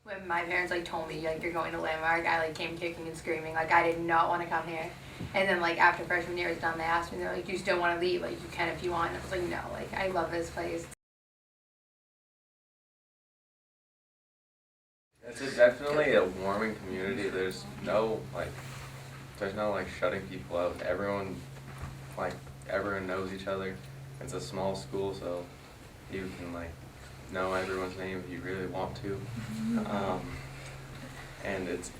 When my parents like told me like you're going to Landmark, I like came kicking and screaming. Like I did not want to come here. And then like after freshman year was done, they asked me, they're like, "Do you still want to leave? Like you can if you want." And I was like, "No, like I love this place." Definitely a warming community. There's no like shutting people out. Everyone knows each other. It's a small school, so you can like know everyone's name if you really want to. And it's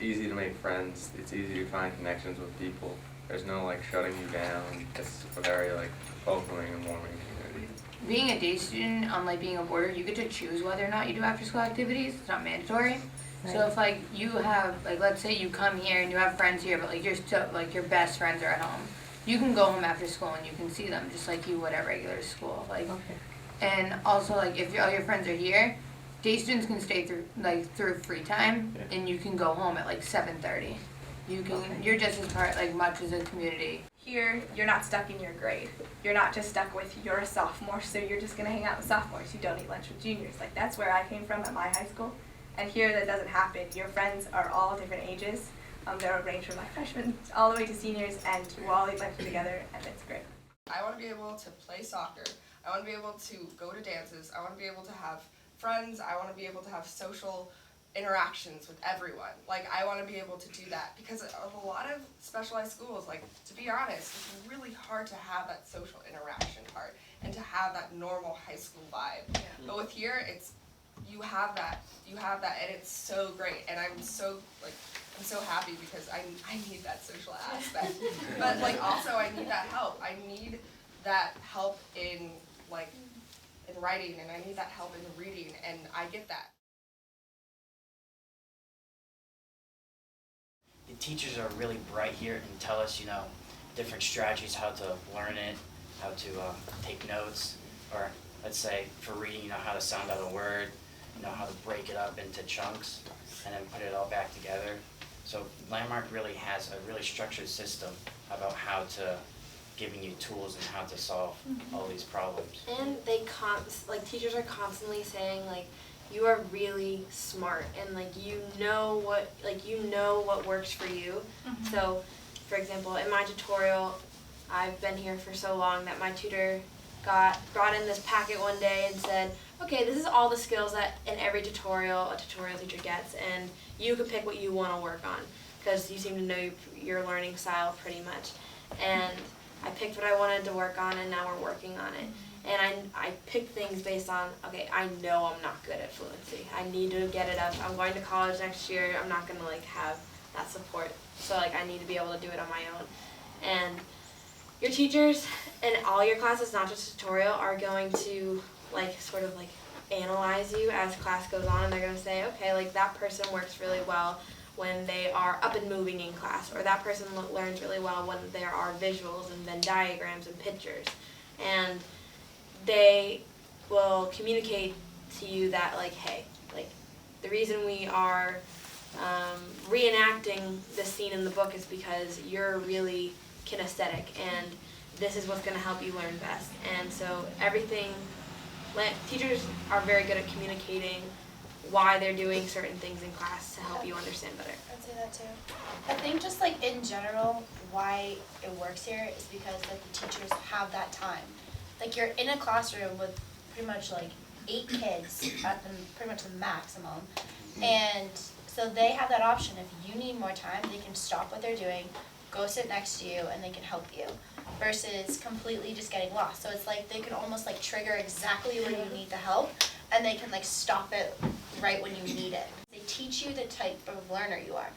easy to make friends. It's easy to find connections with people. There's no like shutting you down. It's a very like welcoming and warming community. Being a day student, unlike being a boarder, you get to choose whether or not you do after school activities. It's not mandatory. Right. So if like you have like let's say you come here and you have friends here, but like you're still like your best friends are at home, you can go home after school and you can see them just like you would at regular school. Like, okay. And also like if all your friends are here, day students can stay through free time, yeah. And you can go home at like 7:30. You can you're just as part like much as a community. Here, you're not stuck in your grade. You're not just stuck with you're a sophomore, so you're just gonna hang out with sophomores. You don't eat lunch with juniors. Like that's where I came from at my high school. And here that doesn't happen. Your friends are all different ages. They're ranged from like freshmen all the way to seniors, and we'll all eat lunch together, and it's great. I want to be able to play soccer. I want to be able to go to dances. I want to be able to have friends. I want to be able to have social interactions with everyone. Like I want to be able to do that because of a lot of specialized schools, like to be honest, it's really hard to have that social interaction part and to have that normal high school vibe. Yeah. But with here, you have that, and it's so great. And I'm so happy because I need that social aspect. But like also I need that help. I need that help in writing, and I need that help in reading, and I get that. The teachers are really bright here and tell us, different strategies, how to learn it, how to take notes, or let's say for reading, how to sound out a word, how to break it up into chunks and then put it all back together. So Landmark really has a really structured system about how to giving you tools and how to solve all these problems. And teachers are constantly saying you are really smart and you know what works for you. Mm-hmm. So for example, in my tutorial, I've been here for so long that my tutor brought in this packet one day and said, okay, this is all the skills that in every tutorial a tutorial teacher gets, and you can pick what you want to work on because you seem to know your learning style pretty much. And I picked what I wanted to work on, and now we're working on it. And I picked things based on, okay, I know I'm not good at fluency. I need to get it up. I'm going to college next year. I'm not going to have that support. So I need to be able to do it on my own. And your teachers in all your classes, not just tutorial, are going to analyze you as class goes on, and they're going to say, okay, that person works really well when they are up and moving in class, or that person learns really well when there are visuals and Venn diagrams and pictures. And they will communicate to you that hey, the reason we are reenacting this scene in the book is because you're really kinesthetic, and this is what's going to help you learn best. And so teachers are very good at communicating why they're doing certain things in class to help you understand better. I'd say that too. I think just in general, why it works here is because the teachers have that time. You're in a classroom with pretty much 8 kids at pretty much the maximum, and so they have that option. If you need more time, they can stop what they're doing, go sit next to you, and they can help you, versus completely just getting lost. So it's they can almost trigger exactly where you need the help, and they can stop it right when you need it. They teach you the type of learner you are.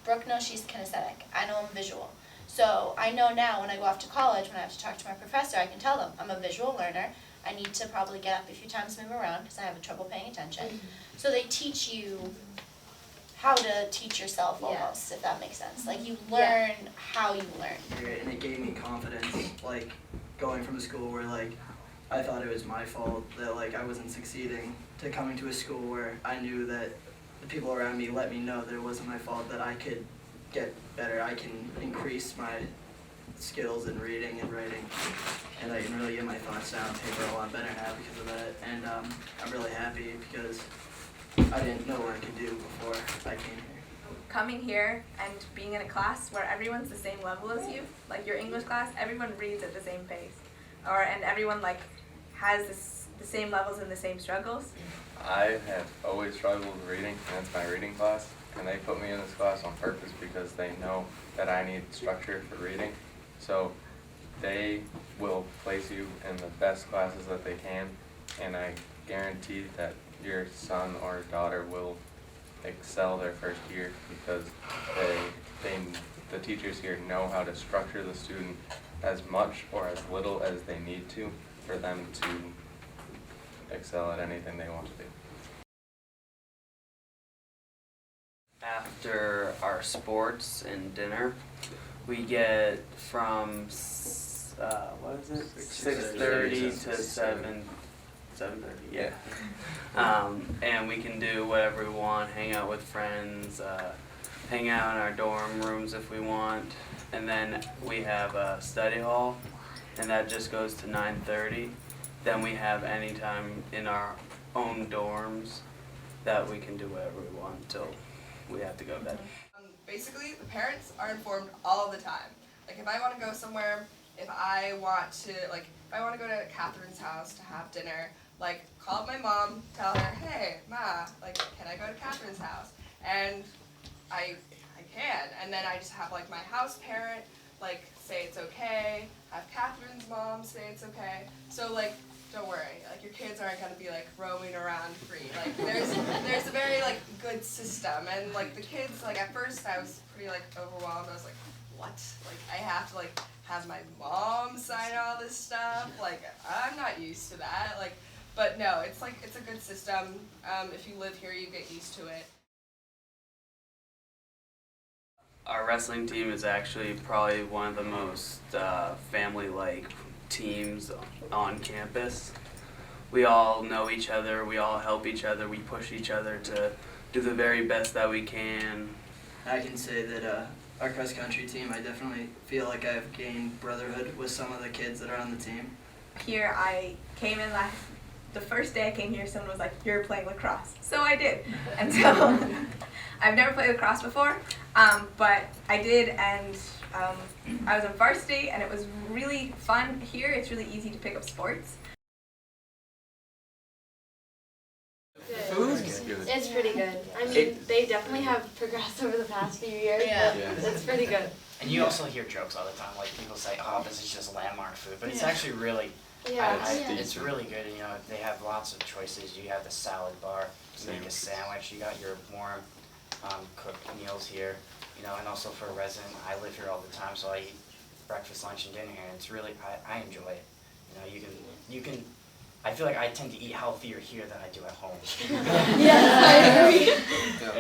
Brooke knows she's kinesthetic. I know I'm visual. So I know now when I go off to college, when I have to talk to my professor, I can tell them I'm a visual learner. I need to probably get up a few times, move around, because I have trouble paying attention. Mm-hmm. So they teach you how to teach yourself almost, if that makes sense. You learn how you learn. And it gave me confidence, going from a school where I thought it was my fault that I wasn't succeeding, to coming to a school where I knew that the people around me let me know that it wasn't my fault, that I could get better, I can increase my skills in reading and writing, and I can really get my thoughts down on paper a lot better now because of that. And I'm really happy because I didn't know what I could do before I came here. Coming here and being in a class where everyone's the same level as you, like your English class, everyone reads at the same pace, and everyone like has the same levels and the same struggles. I have always struggled with reading, and it's my reading class, and they put me in this class on purpose because they know that I need structure for reading. So they will place you in the best classes that they can, and I guarantee that your son or daughter will excel their first year because the teachers here know how to structure the student as much or as little as they need to for them to excel at anything they want to do. After our sports and dinner, we get from 6:30 to 7:30, yeah. And we can do whatever we want, hang out with friends, hang out in our dorm rooms if we want. And then we have a study hall, and that just goes to 9:30. Then we have any time in our own dorms that we can do whatever we want until we have to go to bed. Basically, the parents are informed all the time. Like if I want to go somewhere, if I want to go to Catherine's house to have dinner, like call up my mom, tell her, hey, Ma, like can I go to Catherine's house? And I can, and then I just have like my house parent like say it's okay, have Catherine's mom say it's okay. So like don't worry, like your kids aren't gonna be like roaming around free. Like there's a very like good system, and like the kids like at first I was pretty like overwhelmed. I was like, what? Like I have to like have my mom sign all this stuff. Like I'm not used to that. Like, but no, it's like it's a good system. If you live here, you get used to it. Our wrestling team is actually probably one of the most family-like teams on campus. We all know each other, we all help each other, we push each other to do the very best that we can. I can say that our cross-country team, I definitely feel like I've gained brotherhood with some of the kids that are on the team. Here I came in the first day I came here, someone was like, you're playing lacrosse. So I did. And so I've never played lacrosse before, but I did, and I was on varsity, and it was really fun. Here it's really easy to pick up sports. Food's good. It's pretty good. I mean, they definitely have progressed over the past few years, but it's pretty good. And you also hear jokes all the time, like people say, oh, this is just landmark food, but it's actually really, it's really good. You know, they have lots of choices. You have the salad bar, to make a sandwich. You got your warm cooked meals here. You know, and also for a resident, I live here all the time, so I eat breakfast, lunch, and dinner here, and it's really, I enjoy it. You know, you can. I feel like I tend to eat healthier here than I do at home. Yes, I agree.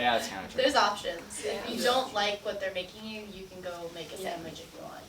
Yeah, it's kind of true. There's options. If you don't like what they're making you, you can go make a sandwich if you want.